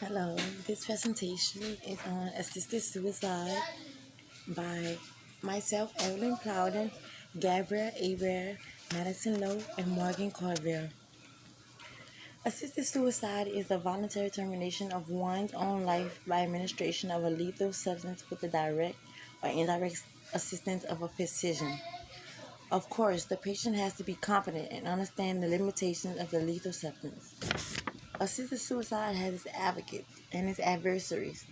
Hello, this presentation is on assisted suicide by myself, Evelyn Plowden, Gabrielle Aber, Madison Lowe, and Morgan Carville. Assisted suicide is the voluntary termination of one's own life by administration of a lethal substance with the direct or indirect assistance of a physician. Of course, the patient has to be competent and understand the limitations of the lethal substance. Assisted suicide has its advocates and its adversaries.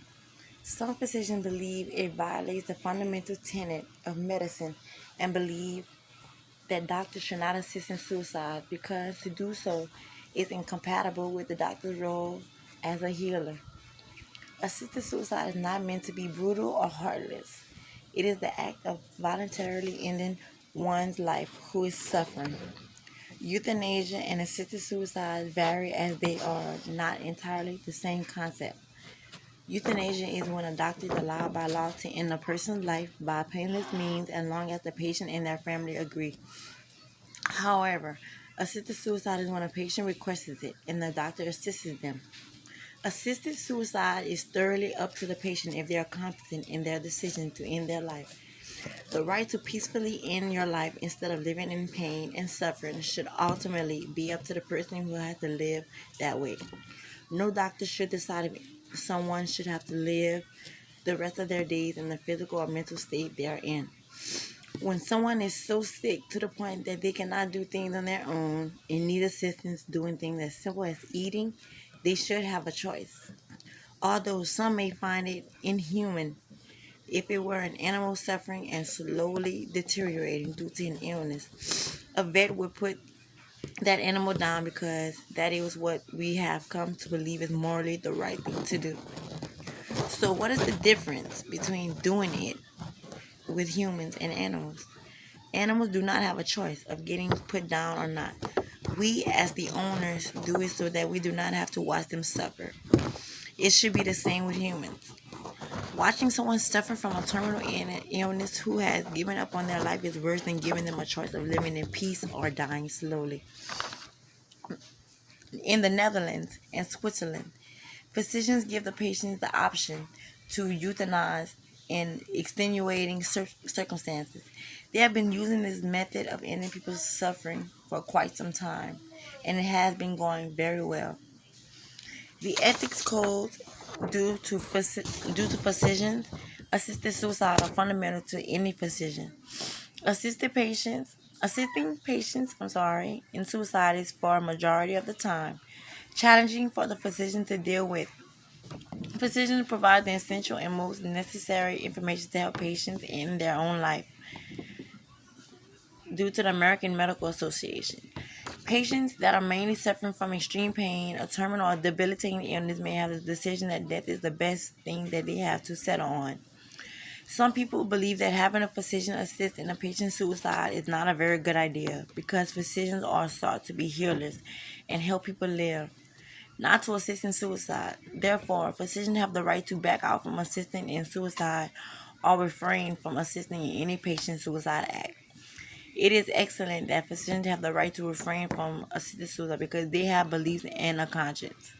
Some physicians believe it violates the fundamental tenet of medicine and believe that doctors should not assist in suicide because to do so is incompatible with the doctor's role as a healer. Assisted suicide is not meant to be brutal or heartless. It is the act of voluntarily ending one's life who is suffering. Euthanasia and assisted suicide vary as they are not entirely the same concept. Euthanasia is when a doctor is allowed by law to end a person's life by painless means as long as the patient and their family agree. However, assisted suicide is when a patient requests it and the doctor assists them. Assisted suicide is thoroughly up to the patient if they are competent in their decision to end their life. The right to peacefully end your life instead of living in pain and suffering should ultimately be up to the person who has to live that way. No doctor should decide if someone should have to live the rest of their days in the physical or mental state they are in. When someone is so sick to the point that they cannot do things on their own and need assistance doing things as simple as eating, they should have a choice. Although some may find it inhuman, if it were an animal suffering and slowly deteriorating due to an illness, a vet would put that animal down because that is what we have come to believe is morally the right thing to do. So, what is the difference between doing it with humans and animals? Animals do not have a choice of getting put down or not. We, as the owners, do it so that we do not have to watch them suffer. It should be the same with humans. Watching someone suffer from a terminal illness who has given up on their life is worse than giving them a choice of living in peace or dying slowly. In the Netherlands and Switzerland, physicians give the patients the option to euthanize in extenuating circumstances. They have been using this method of ending people's suffering for quite some time, and it has been going very well. The ethics codes due to physicians assisted suicide are fundamental to any physician. Assisting patients, in suicide is for a majority of the time challenging for the physician to deal with. Physicians provide the essential and most necessary information to help patients in their own life due to the American Medical Association. Patients that are mainly suffering from extreme pain, a terminal or debilitating illness may have the decision that death is the best thing that they have to settle on. Some people believe that having a physician assist in a patient's suicide is not a very good idea because physicians are thought to be healers and help people live, not to assist in suicide. Therefore, physicians have the right to back out from assisting in suicide or refrain from assisting in any patient suicide act. It is excellent that physicians have the right to refrain from assisted suicide because they have beliefs and a conscience.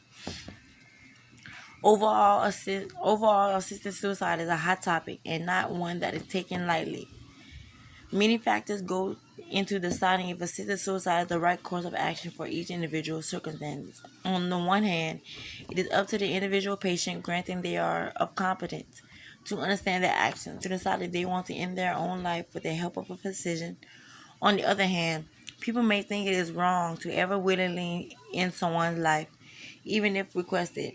Overall, assisted suicide is a hot topic and not one that is taken lightly. Many factors go into deciding if assisted suicide is the right course of action for each individual circumstance. On the one hand, it is up to the individual patient, granting they are of competence to understand their actions, to decide if they want to end their own life with the help of a physician. On the other hand, people may think it is wrong to ever willingly end someone's life, even if requested.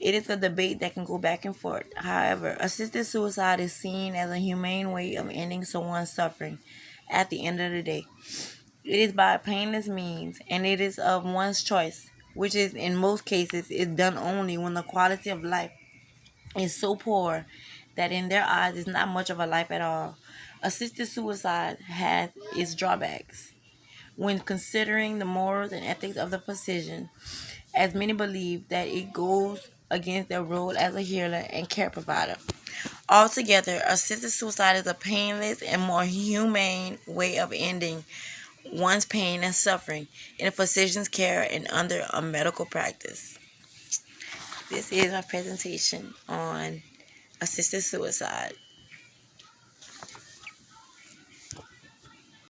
It is a debate that can go back and forth. However, assisted suicide is seen as a humane way of ending someone's suffering at the end of the day. It is by painless means, and it is of one's choice, which is in most cases is done only when the quality of life is so poor that in their eyes is not much of a life at all. Assisted suicide has its drawbacks when considering the morals and ethics of the physician, as many believe that it goes against their role as a healer and care provider. Altogether, assisted suicide is a painless and more humane way of ending one's pain and suffering in a physician's care and under a medical practice. This is my presentation on assisted suicide.